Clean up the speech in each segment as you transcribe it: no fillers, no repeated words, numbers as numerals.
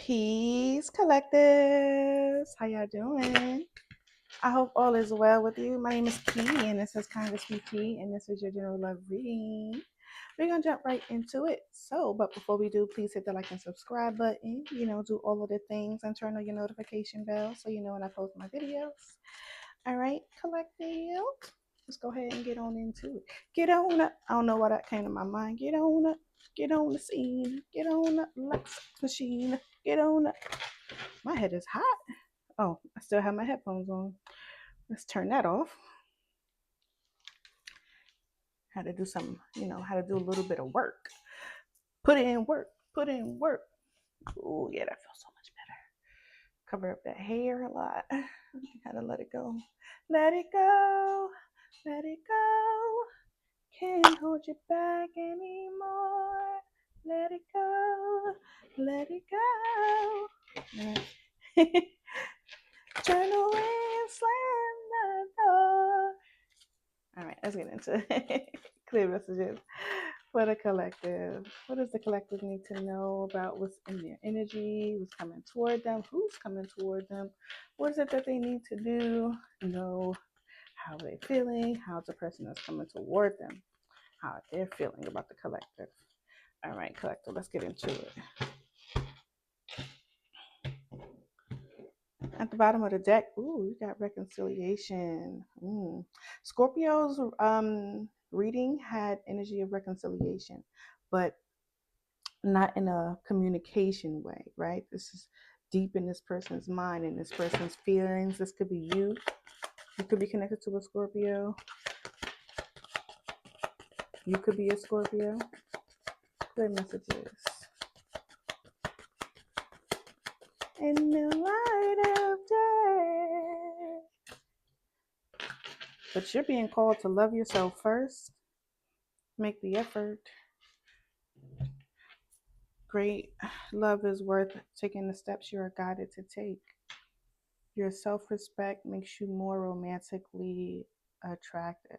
Peace, collectives. How y'all doing? I hope all is well with you. My name is P, and this is Congress PT, and this is your general love reading. We're gonna jump right into it. But before we do, please hit the like and subscribe button. Do all of the things and turn on your notification bell so you know when I post my videos. All right, collective. Let's go ahead and get on into it. Get on up. I don't know why that came to my mind. Get on up. Get on the scene. Get on up. Let's machine. Get on up. My head is hot. Oh, I still have my headphones on. Let's turn that off. Had to do some, how to do a little bit of work. Put in work. Put in work. Oh, yeah, that feels so much better. Cover up that hair a lot. Had to let it go. Let it go. Let it go. Can't hold you back anymore. Let it go. Let it go. Turn away and slam the door. All right, let's get into it. Clear messages for the collective. What does the collective need to know about what's in their energy, what's coming toward them, who's coming toward them, what is it that they need to do, know how they're feeling, how the person is coming toward them, how they're feeling about the collective. All right, collective, let's get into it. At the bottom of the deck, we got reconciliation. Scorpio's reading had energy of reconciliation, but not in a communication way, right? This is deep in this person's mind and this person's feelings. This could be you. You could be connected to a Scorpio. You could be a Scorpio. Clear messages. In the light of day. But you're being called to love yourself first. Make the effort. Great love is worth taking the steps you are guided to take. Your self-respect makes you more romantically attractive.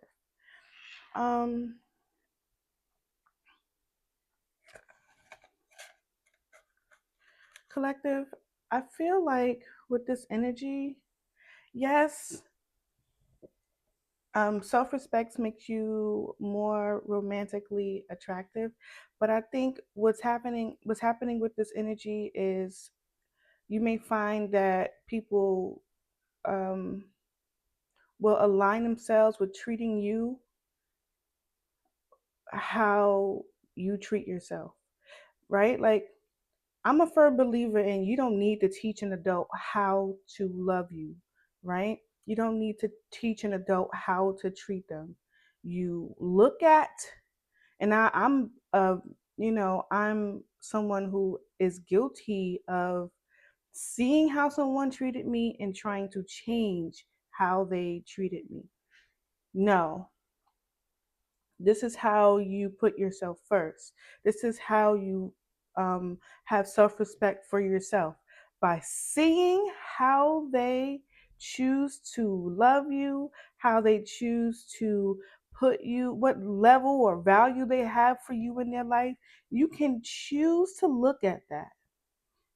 Collective, I feel like with this energy, yes, self-respect makes you more romantically attractive, but I think what's happening with this energy is you may find that people will align themselves with treating you how you treat yourself, right? Like, I'm a firm believer in you don't need to teach an adult how to love you, right? You don't need to teach an adult how to treat them. You look at, and I'm someone who is guilty of seeing how someone treated me and trying to change how they treated me. No, this is how you put yourself first. This is how you have self-respect for yourself by seeing how they choose to love you, how they choose to put you, what level or value they have for you in their life. You can choose to look at that,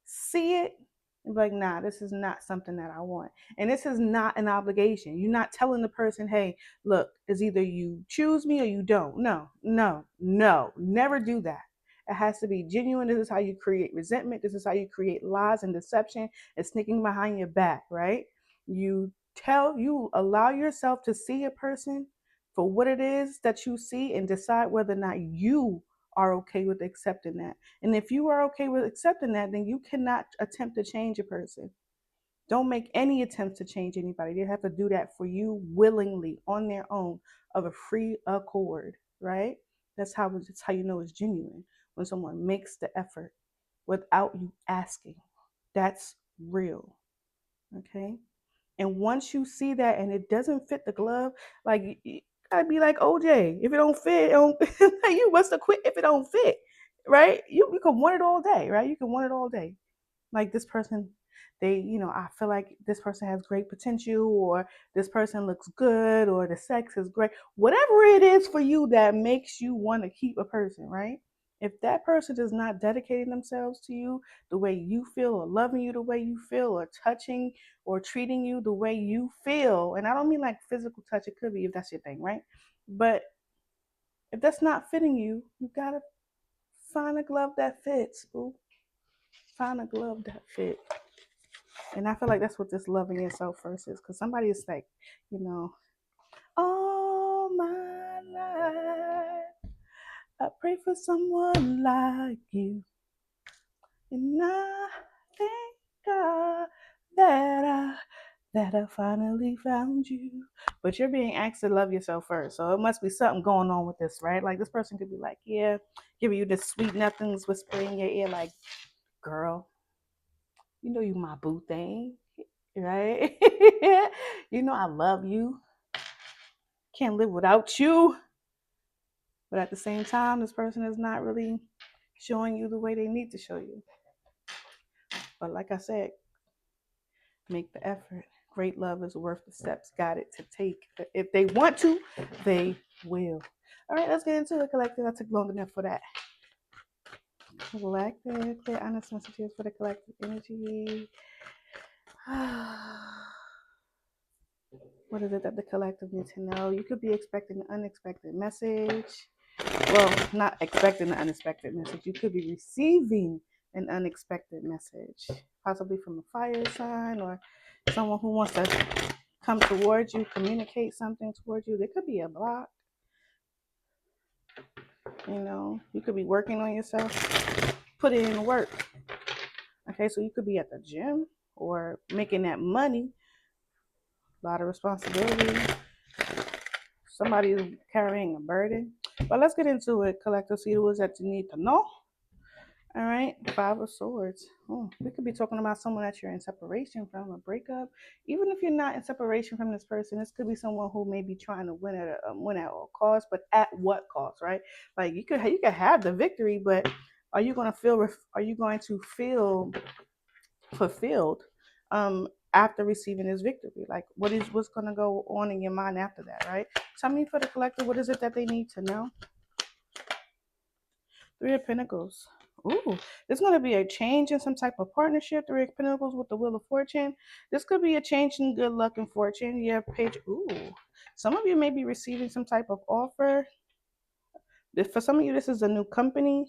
see it, and be like, nah, this is not something that I want. And this is not an obligation. You're not telling the person, hey, look, it's either you choose me or you don't. No, no, no, never do that. It has to be genuine. This is how you create resentment. This is how you create lies and deception and sneaking behind your back, right? You allow yourself to see a person for what it is that you see and decide whether or not you are okay with accepting that. And if you are okay with accepting that, then you cannot attempt to change a person. Don't make any attempts to change anybody. They have to do that for you willingly on their own of a free accord, right? That's how you know it's genuine, when someone makes the effort without you asking. That's real. Okay? And once you see that and it doesn't fit the glove, like, you gotta be like OJ. If it don't fit, it don't, you must have quit if it don't fit, right? You can want it all day, right? You can want it all day. Like, this person, I feel like this person has great potential, or this person looks good, or the sex is great. Whatever it is for you that makes you want to keep a person, right? If that person is not dedicating themselves to you the way you feel, or loving you the way you feel, or touching or treating you the way you feel, and I don't mean like physical touch, it could be if that's your thing, right? But if that's not fitting you, you gotta find a glove that fits. Ooh, find a glove that fits. And I feel like that's what this loving yourself first is. Because somebody is like, you know, all my life, I pray for someone like you. And I thank God that I finally found you. But you're being asked to love yourself first. So it must be something going on with this, right? Like this person could be like, yeah, giving you this sweet nothings, whispering in your ear, like, girl, you know you my boo thing, right? You know I love you. Can't live without you. But at the same time, this person is not really showing you the way they need to show you. But like I said, make the effort. Great love is worth the steps guided to take. If they want to, they will. All right, let's get into it, collective. I took long enough for that. Collective, clear, honest messages for the collective energy. What is it that the collective needs to know? You could be expecting an unexpected message. Well, not expecting an unexpected message. You could be receiving an unexpected message, possibly from a fire sign or someone who wants to come towards you, communicate something towards you. There could be a block. You know, you could be working on yourself, put it in work. Okay, so you could be at the gym or making that money. A lot of responsibility. Somebody's carrying a burden. But let's get into it, collective. See what that you need to know. All right, Five of Swords. Oh, we could be talking about someone that you're in separation from, a breakup. Even if you're not in separation from this person, this could be someone who may be trying to win at all costs, but at what cost, right? Like you could have the victory, but are you going to feel? Are you going to feel fulfilled after receiving this victory? Like what's going to go on in your mind after that, right? Tell me, for the collective, what is it that they need to know? Three of Pentacles. Ooh, there's going to be a change in some type of partnership. Three of Pentacles with the Wheel of Fortune. This could be a change in good luck and fortune. Yeah, page. Ooh, some of you may be receiving some type of offer. For some of you, this is a new company.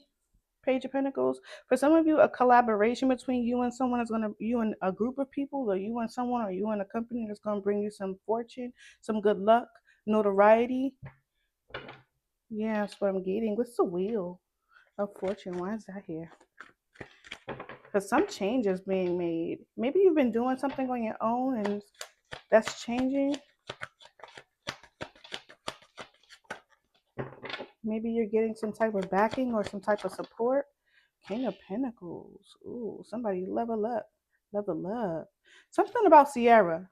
Page of Pentacles. For some of you, a collaboration between you and someone is going to, you and a group of people, or you and someone, or you and a company that's going to bring you some fortune, some good luck, notoriety. Yeah, that's what I'm getting. What's the Wheel of Fortune? Why is that here? Because some change is being made. Maybe you've been doing something on your own and that's changing. Maybe you're getting some type of backing or some type of support. King of Pentacles. Ooh, somebody level up. Level up. Something about Sierra.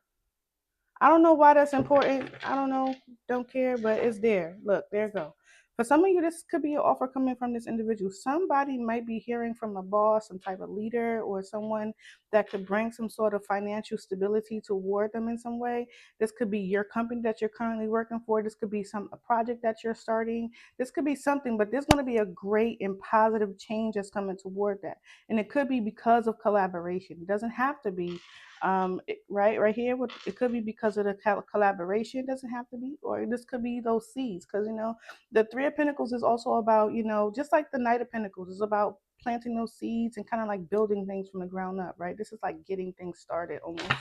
I don't know why that's important. I don't know. Don't care, but it's there. Look, there you go. For some of you, this could be an offer coming from this individual. Somebody might be hearing from a boss, some type of leader, or someone that could bring some sort of financial stability toward them in some way. This could be your company that you're currently working for. This could be a project that you're starting. This could be something, but there's going to be a great and positive change that's coming toward that. And it could be because of collaboration. It doesn't have to be right here. It could be because of the collaboration. It doesn't have to be, or this could be those seeds. Because the Three of Pentacles is also about, just like the Knight of Pentacles is about planting those seeds and kind of like building things from the ground up, right? This is like getting things started almost,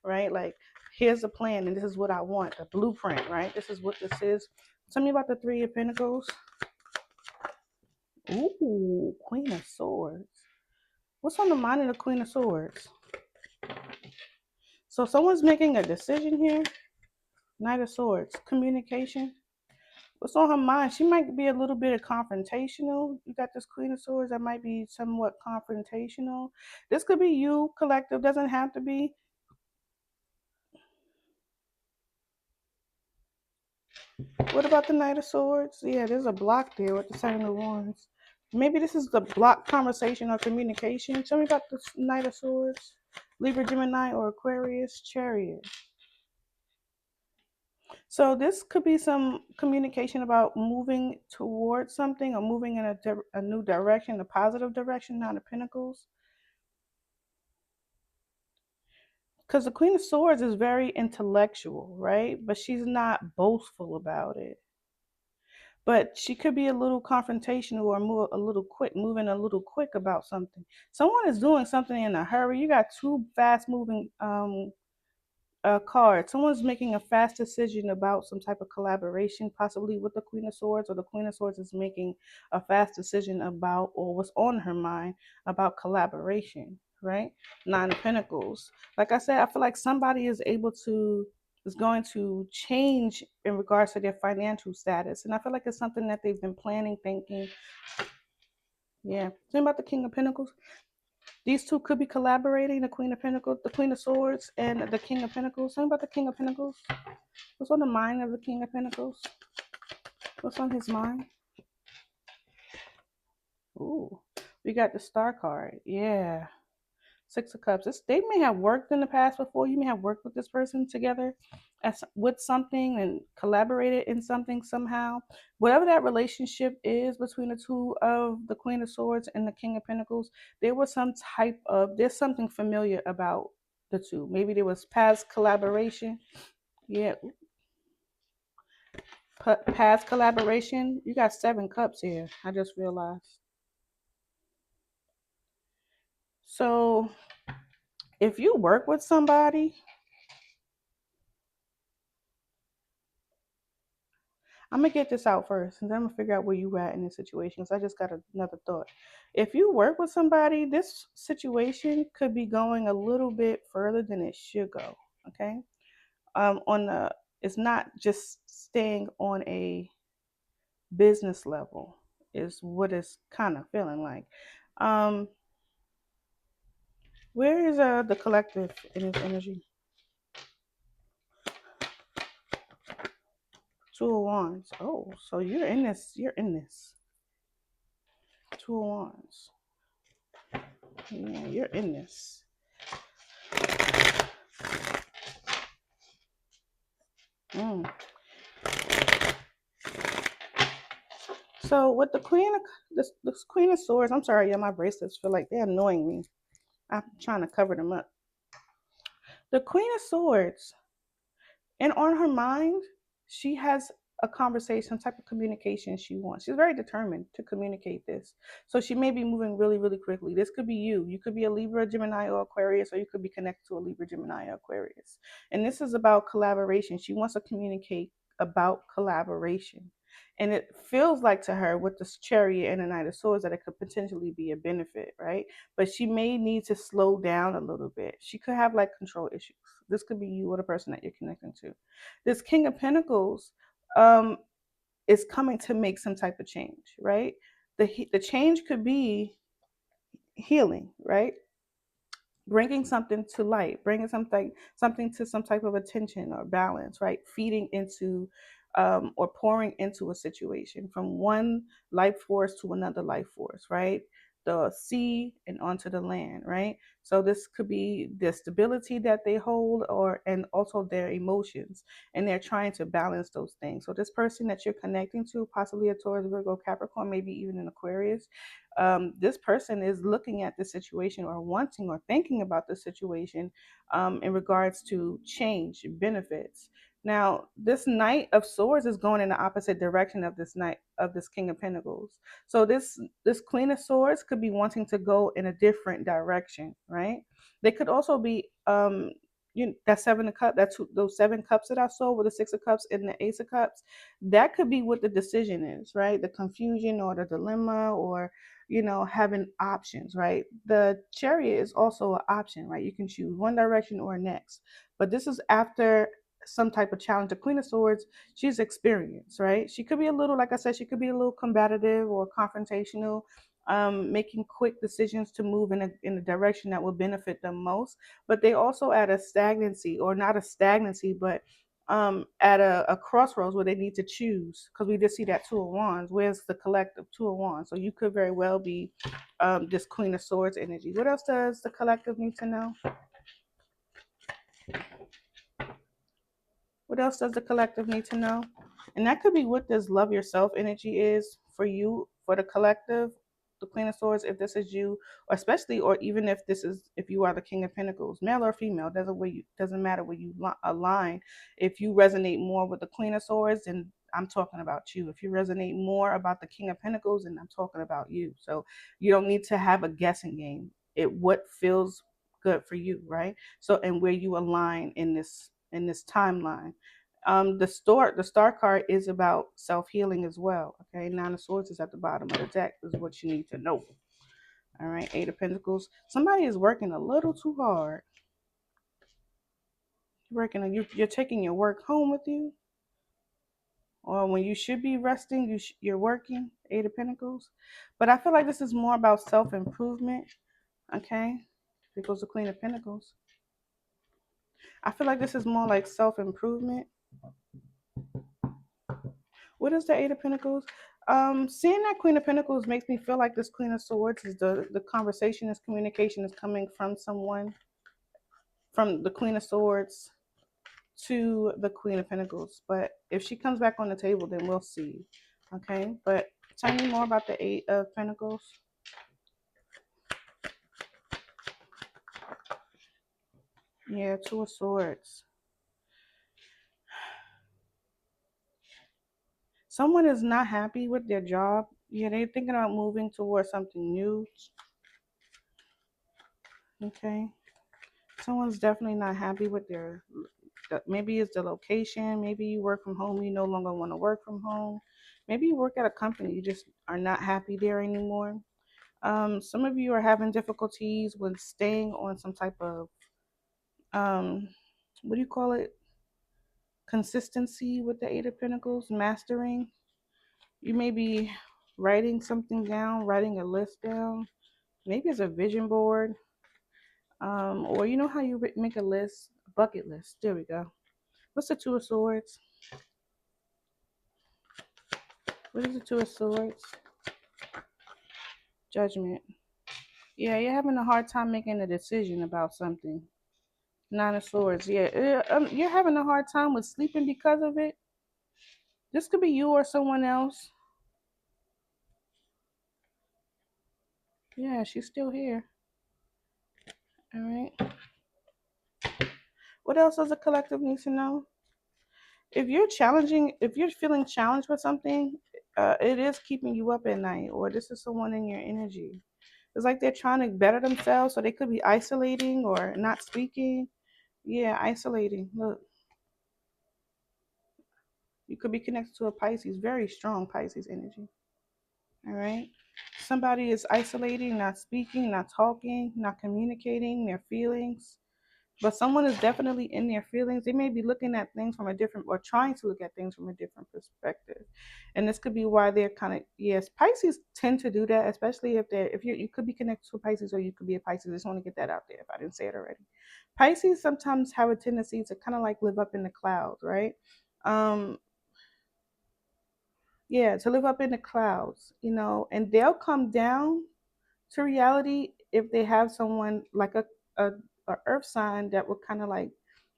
right? Like here's a plan and this is what I want, the blueprint, right? This is what this is. Tell me about the Three of Pentacles. Ooh, Queen of Swords. What's on the mind of the Queen of Swords? So someone's making a decision here. Knight of Swords, communication. What's on her mind? She might be a little bit of confrontational. You got this Queen of Swords that might be somewhat confrontational. This could be you, collective. Doesn't have to be. What about the Knight of Swords? Yeah, there's a block there with the Seven of Wands. Maybe this is the block conversation or communication. Tell me about the Knight of Swords. Libra, Gemini, or Aquarius, Chariot. So this could be some communication about moving towards something or moving in a new direction, a positive direction, not a pentacles. Because the Queen of Swords is very intellectual, right? But she's not boastful about it. But she could be a little confrontational or a little quick, moving a little quick about something. Someone is doing something in a hurry. You got two fast moving card. Someone's making a fast decision about some type of collaboration, possibly with the Queen of Swords, or the Queen of Swords is making a fast decision about or what's on her mind about collaboration, right? Nine of Pentacles. Like I said, I feel like somebody is going to change in regards to their financial status. And I feel like it's something that they've been planning, thinking. Yeah. Think about the King of Pentacles. These two could be collaborating, the Queen of Pentacles, the Queen of Swords, and the King of Pentacles. Think about the King of Pentacles. What's on the mind of the King of Pentacles? What's on his mind? Ooh, we got the Star card. Yeah. Six of Cups. They may have worked in the past before. You may have worked with this person together with something and collaborated in something somehow. Whatever that relationship is between the two of the Queen of Swords and the King of Pentacles, there's something familiar about the two. Maybe there was past collaboration. Yeah, past collaboration. You got 7 cups here. I just realized. So if you work with somebody, I'm gonna get this out first, and then I'm gonna figure out where you at in this situation. Because I just got another thought. If you work with somebody, this situation could be going a little bit further than it should go. Okay, on the it's not just staying on a business level is what it's kind of feeling like. Um, where is the collective in its energy? Two of Wands. Oh, so you're in this. You're in this. Two of Wands. Yeah, you're in this. Mm. So with the this Queen of Swords, I'm sorry, yeah, my bracelets feel like they're annoying me. I'm trying to cover them up. The Queen of Swords, and on her mind, she has a conversation, type of communication she wants. She's very determined to communicate this. So she may be moving really, really quickly. This could be you. You could be a Libra, Gemini, or Aquarius, or you could be connected to a Libra, Gemini, or Aquarius. And this is about collaboration. She wants to communicate about collaboration. And it feels like to her with this Chariot and the Knight of Swords that it could potentially be a benefit, right? But she may need to slow down a little bit. She could have like control issues. This could be you or the person that you're connecting to. This King of Pentacles um, is coming to make some type of change, right? The change could be healing, right? Bringing something to light, bringing something to some type of attention or balance, right? Feeding into or pouring into a situation from one life force to another life force, right? The sea and onto the land, right? So this could be the stability that they hold, or and also their emotions, and they're trying to balance those things. So this person that you're connecting to, possibly a Taurus, Virgo, Capricorn, maybe even an Aquarius, this person is looking at the situation or wanting or thinking about the situation in regards to change benefits. Now, this Knight of Swords is going in the opposite direction of this King of Pentacles. So this Queen of Swords could be wanting to go in a different direction, right? They could also be that 7 of cups, those 7 cups that I saw with the 6 of cups and the Ace of cups. That could be what the decision is, right? The confusion or the dilemma, or having options, right? The Chariot is also an option, right? You can choose one direction or next. But this is after some type of challenge. The Queen of Swords, she's experienced, right? She could be a little, like I said, she could be a little combative or confrontational, making quick decisions to move in a direction that will benefit them most. But they also at a stagnancy, or not a stagnancy, but at a crossroads where they need to choose, because we did see that Two of Wands. Where's the collective? Two of Wands. So you could very well be this Queen of Swords energy. What else does the collective need to know? What else does the collective need to know? And that could be what this love yourself energy is for you, for the collective, the Queen of Swords, if this is you, or especially, or even if this is, if you are the King of Pentacles, male or female, doesn't matter where you align. If you resonate more with the Queen of Swords, then I'm talking about you. If you resonate more about the King of Pentacles, then I'm talking about you. So you don't need to have a guessing game. It what feels good for you, right? So and where you align in this timeline. The star card is about self healing as well. Okay, Nine of Swords is at the bottom of the deck. Is what you need to know. All right, Eight of Pentacles. Somebody is working a little too hard. You're taking your work home with you, or when you should be resting, you're working. Eight of Pentacles, but I feel like this is more about self improvement. Okay, here goes the Queen of Pentacles. I feel like this is more like self improvement. What is the Eight of Pentacles? Seeing that Queen of Pentacles makes me feel like this Queen of Swords is the conversation, this communication is coming from someone, from the Queen of Swords to the Queen of Pentacles. But if she comes back on the table, then we'll see. Okay, but tell me more about the Eight of Pentacles. Yeah, Two of Swords. Someone is not happy with their job. Yeah, they're thinking about moving towards something new. Okay. Someone's definitely not happy with their, maybe it's the location. Maybe you work from home, you no longer want to work from home. Maybe you work at a company, you just are not happy there anymore. Some of you are having difficulties with staying on some type of, um, what do you call it? Consistency with the Eight of Pentacles, mastering. You may be writing something down, writing a list down. Maybe it's a vision board. Or you know how you make a list, a bucket list. There we go. What's the Two of Swords? What is the Two of Swords? Judgment. Yeah, you're having a hard time making a decision about something. Nine of Swords. Yeah, you're having a hard time with sleeping because of it. This could be you or someone else. Yeah, she's still here. All right. What else does the collective need to know? If you're feeling challenged with something, it is keeping you up at night, or this is someone in your energy. It's like they're trying to better themselves, so they could be isolating or not speaking. Yeah, isolating. Look, you could be connected to a Pisces, very strong Pisces energy. All right. Somebody is isolating, not speaking, not talking, not communicating their feelings. But someone is definitely in their feelings. They may be looking at things from a different, or trying to look at things from a different perspective. And this could be why they're kind of, yes, Pisces tend to do that, especially if you could be connected to a Pisces, or you could be a Pisces. I just want to get that out there if I didn't say it already. Pisces sometimes have a tendency to kind of like live up in the clouds, right? Um, yeah, to live up in the clouds, and they'll come down to reality if they have someone like a, a earth sign that would kind of like,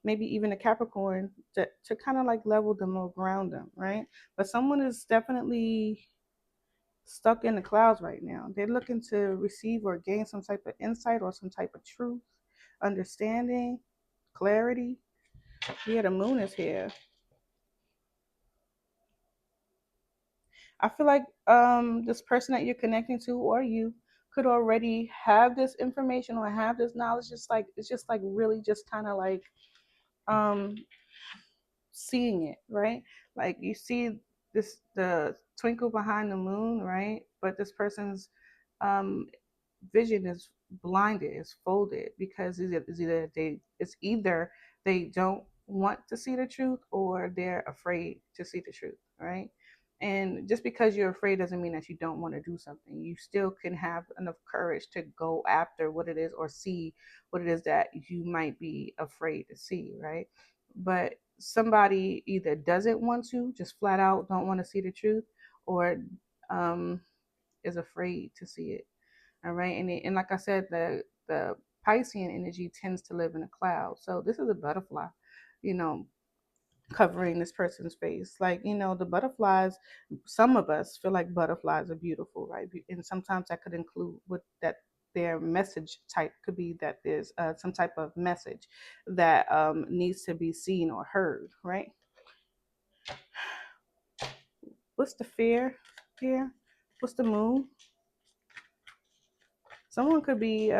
maybe even a Capricorn, to kind of like level them or ground them, right? But someone is definitely stuck in the clouds right now. They're looking to receive or gain some type of insight or some type of truth, understanding, clarity. Yeah, the moon is here. I feel like this person that you're connecting to, or you, could already have this information or have this knowledge. Just like it's just like really just kind of like um seeing it, right? Like you see the twinkle behind the moon, right? But this person's um vision is blinded, is folded, because it's either they don't want to see the truth, or they're afraid to see the truth, right? And just because you're afraid doesn't mean that you don't want to do something. You still can have enough courage to go after what it is, or see what it is that you might be afraid to see, right? But somebody either doesn't want to, just flat out don't want to see the truth, or um, is afraid to see it. All right. And like I said, the Piscean energy tends to live in a cloud. So this is a butterfly, you know, covering this person's face. Like, the butterflies, some of us feel like butterflies are beautiful, right? And sometimes that could include what that their message type could be, that there's some type of message that needs to be seen or heard, right? What's the fear here? What's the moon? Someone could be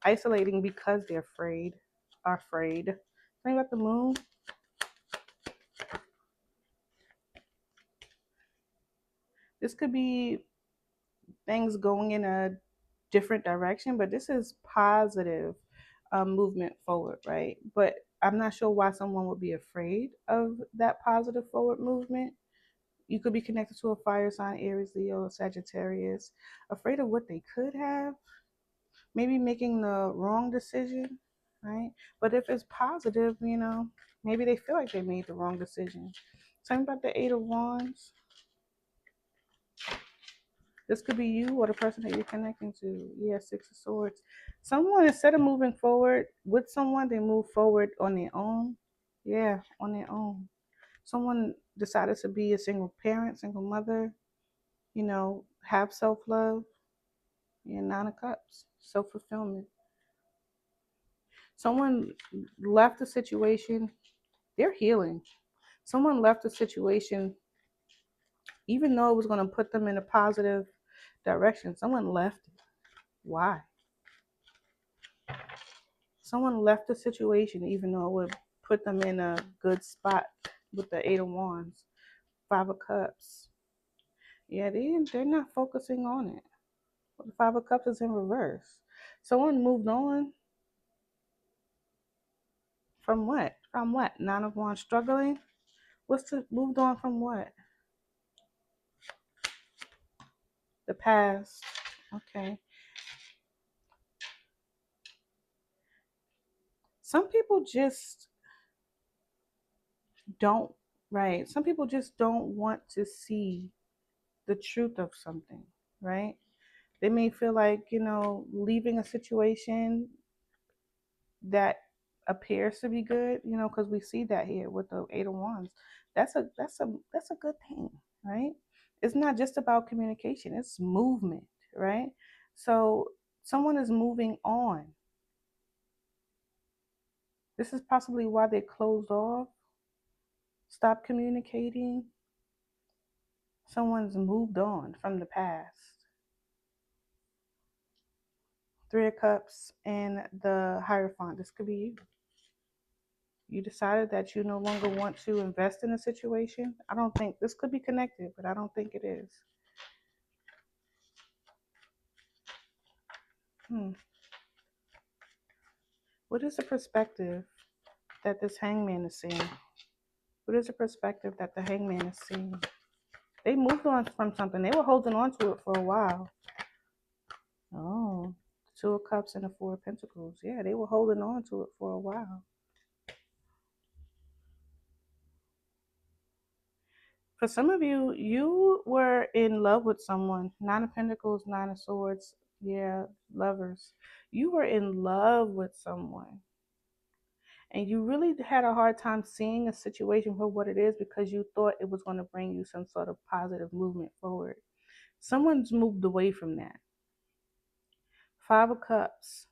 isolating because they're afraid. Are afraid. Think about the moon. This could be things going in a different direction, but this is positive movement forward, right? But I'm not sure why someone would be afraid of that positive forward movement. You could be connected to a fire sign, Aries, Leo, Sagittarius, afraid of what they could have, maybe making the wrong decision, right? But if it's positive, maybe they feel like they made the wrong decision. Talking about the Eight of Wands, this could be you or the person that you're connecting to. Yeah, Six of Swords. Someone, instead of moving forward with someone, they move forward on their own. Yeah, on their own. Someone decided to be a single parent, single mother, have self love. Yeah, Nine of Cups, self fulfillment. Someone left a situation, they're healing. Someone left a situation, even though it was going to put them in a positive direction. Someone left it. Why? Someone left the situation even though it would put them in a good spot with the Eight of Wands, Five of Cups. Yeah, they're not focusing on it. The Five of Cups is in reverse. Someone moved on from what? From what? Nine of Wands, struggling? Moved on from what? The past. Okay. Some people just don't, right? Some people just don't want to see the truth of something, right? They may feel like, leaving a situation that appears to be good, because we see that here with the Eight of Wands. That's a good thing, right? It's not just about communication, it's movement, right? So someone is moving on. This is possibly why they closed off, stopped communicating. Someone's moved on from the past. Three of Cups and the Hierophant. This could be you. You decided that you no longer want to invest in a situation. I don't think this could be connected, but I don't think it is. What is the perspective that this hangman is seeing? What is the perspective that the hangman is seeing? They moved on from something. They were holding on to it for a while. Oh, Two of Cups and the Four of Pentacles. Yeah, they were holding on to it for a while. For some of you, you were in love with someone. Nine of Pentacles, Nine of Swords. Yeah, lovers. You were in love with someone. And you really had a hard time seeing a situation for what it is because you thought it was going to bring you some sort of positive movement forward. Someone's moved away from that. Five of Cups.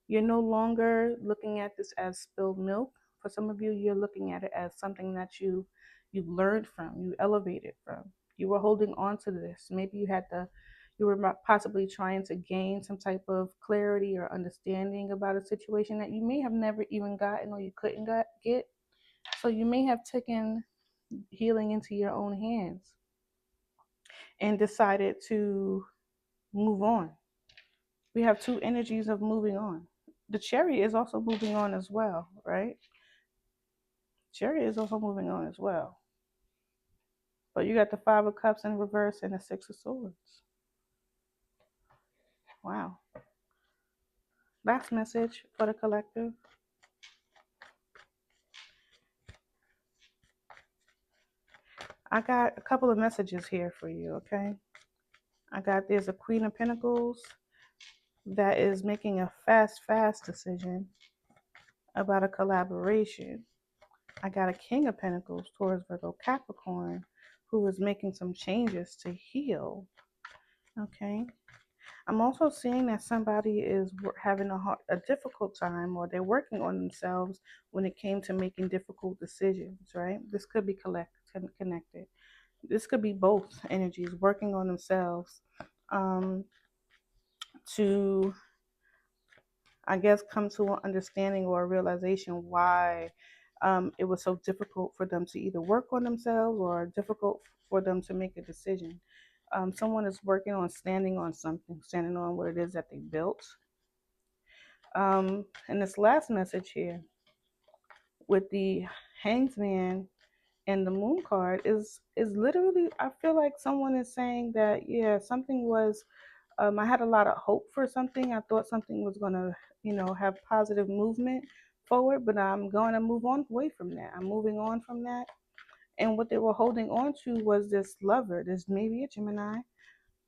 You're no longer looking at this as spilled milk. For some of you, you're looking at it as something that you learned from, you elevated from. You were holding on to this. Maybe you were possibly trying to gain some type of clarity or understanding about a situation that you may have never even gotten or you couldn't get. So you may have taken healing into your own hands and decided to move on. We have two energies of moving on. The Chariot is also moving on as well, right? Chariot is also moving on as well. But you got the Five of Cups in reverse and the Six of Swords. Wow. Last message for the collective. I got a couple of messages here for you, okay? There's a Queen of Pentacles that is making a fast decision about a collaboration. I got a King of Pentacles, Taurus, Virgo, Capricorn, who is making some changes to heal. Okay. I'm also seeing that somebody is having a difficult time, or they're working on themselves when it came to making difficult decisions, right? This could be connected. This could be both energies working on themselves to, I guess, come to an understanding or a realization why it was so difficult for them to either work on themselves or difficult for them to make a decision. Someone is working on standing on something, standing on what it is that they built. And this last message here with the Hanged Man and the Moon card is literally, I feel like someone is saying that, yeah, something was, I had a lot of hope for something. I thought something was going to, have positive movement forward, but I'm going to move on away from that. I'm moving on from that. And what they were holding on to was this lover, this maybe a Gemini.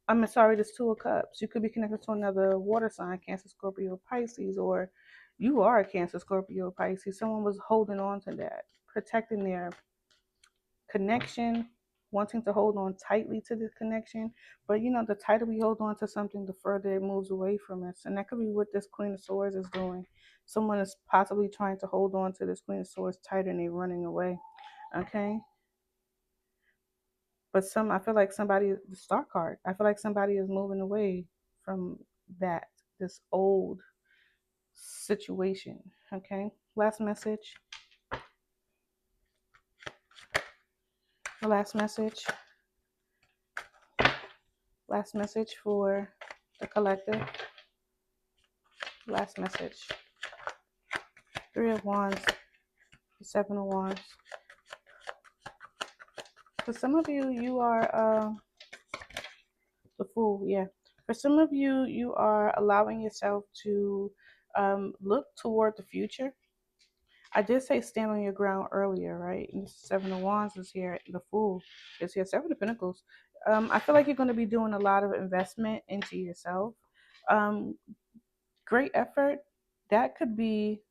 I'm sorry, this Two of Cups. You could be connected to another water sign, Cancer, Scorpio, Pisces, or you are a Cancer, Scorpio, Pisces. Someone was holding on to that, protecting their connection, wanting to hold on tightly to this connection. But the tighter we hold on to something, the further it moves away from us. And that could be what this Queen of Swords is doing. Someone is possibly trying to hold on to this Queen of Swords tighter and they're running away. Okay. But I feel like the Star card, I feel like somebody is moving away from this old situation. Okay. Last message. The last message. Last message for the collective. Last message. Three of Wands, Seven of Wands. For some of you, you are the Fool. Yeah. For some of you, you are allowing yourself to look toward the future. I did say stand on your ground earlier, right? And the Seven of Wands is here. The Fool is here. Seven of Pentacles. I feel like you're going to be doing a lot of investment into yourself. Great effort. That could be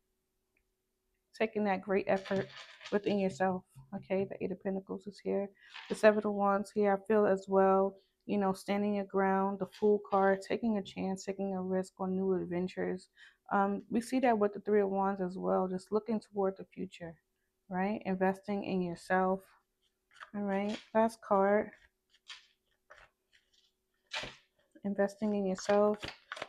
taking that great effort within yourself. Okay, the Eight of Pentacles is here. The Seven of Wands here. I feel as well, standing your ground, the Fool card, taking a chance, taking a risk on new adventures. We see that with the Three of Wands as well, just looking toward the future, right? Investing in yourself. All right, last card. Investing in yourself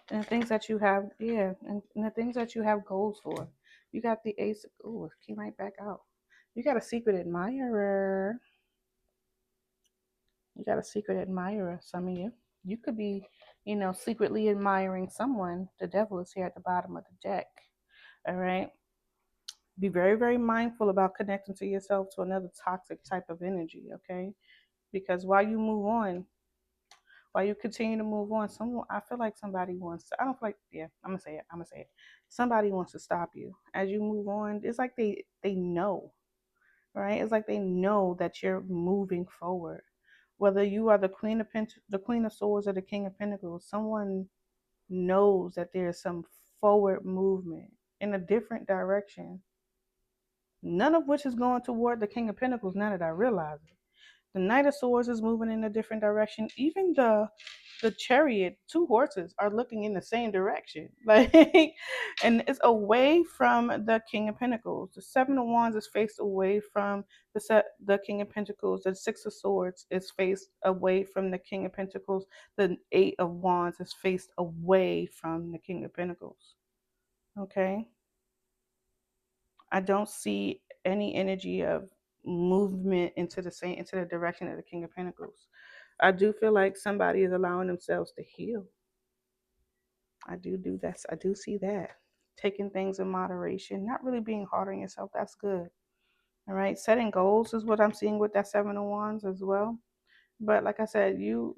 and the things that you have, yeah, and the things that you have goals for. You got the Ace. Oh, it came right back out. You got a secret admirer. You got a secret admirer, some of you. You could be, secretly admiring someone. The Devil is here at the bottom of the deck. All right. Be very, very mindful about connecting to yourself to another toxic type of energy, okay? Because while you continue to move on, I feel like somebody wants to, I don't feel like, yeah, I'm gonna say it. Somebody wants to stop you. As you move on, it's like they know, right? It's like they know that you're moving forward. Whether you are the the Queen of Swords or the King of Pentacles, someone knows that there's some forward movement in a different direction. None of which is going toward the King of Pentacles now that I realize it. The Knight of Swords is moving in a different direction. Even the Chariot, two horses are looking in the same direction. Like, and it's away from the King of Pentacles. The Seven of Wands is faced away from the King of Pentacles. The Six of Swords is faced away from the King of Pentacles. The Eight of Wands is faced away from the King of Pentacles. Okay? I don't see any energy of movement into the direction of the King of Pentacles. I do feel like somebody is allowing themselves to heal. I do that. I do see that. Taking things in moderation, not really being hard on yourself. That's good. All right. Setting goals is what I'm seeing with that Seven of Wands as well. But like I said, you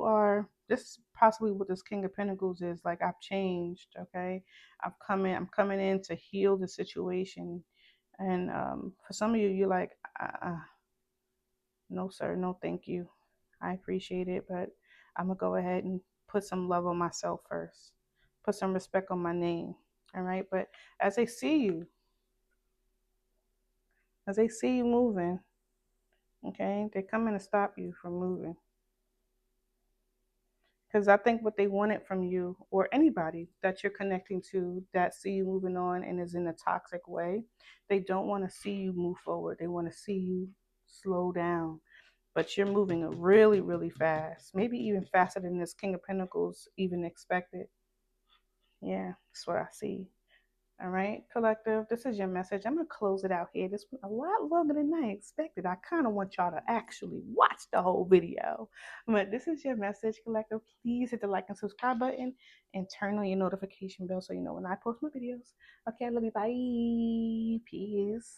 are, this is possibly what this King of Pentacles is. Like, I've changed, okay? I'm coming in to heal the situation. And for some of you, you're like, no, sir, no, thank you. I appreciate it, but I'm going to go ahead and put some love on myself first, put some respect on my name. All right. But as I see you, As they see you moving, okay, they're coming to stop you from moving. Because I think what they wanted from you, or anybody that you're connecting to that see you moving on and is in a toxic way, they don't want to see you move forward. They want to see you slow down. But you're moving really, really fast. Maybe even faster than this King of Pentacles even expected. Yeah, that's what I see. All right, collective, this is your message. I'm going to close it out here. This went a lot longer than I expected. I kind of want y'all to actually watch the whole video. But this is your message, collective. Please hit the like and subscribe button and turn on your notification bell so you know when I post my videos. Okay, I love you. Bye. Peace.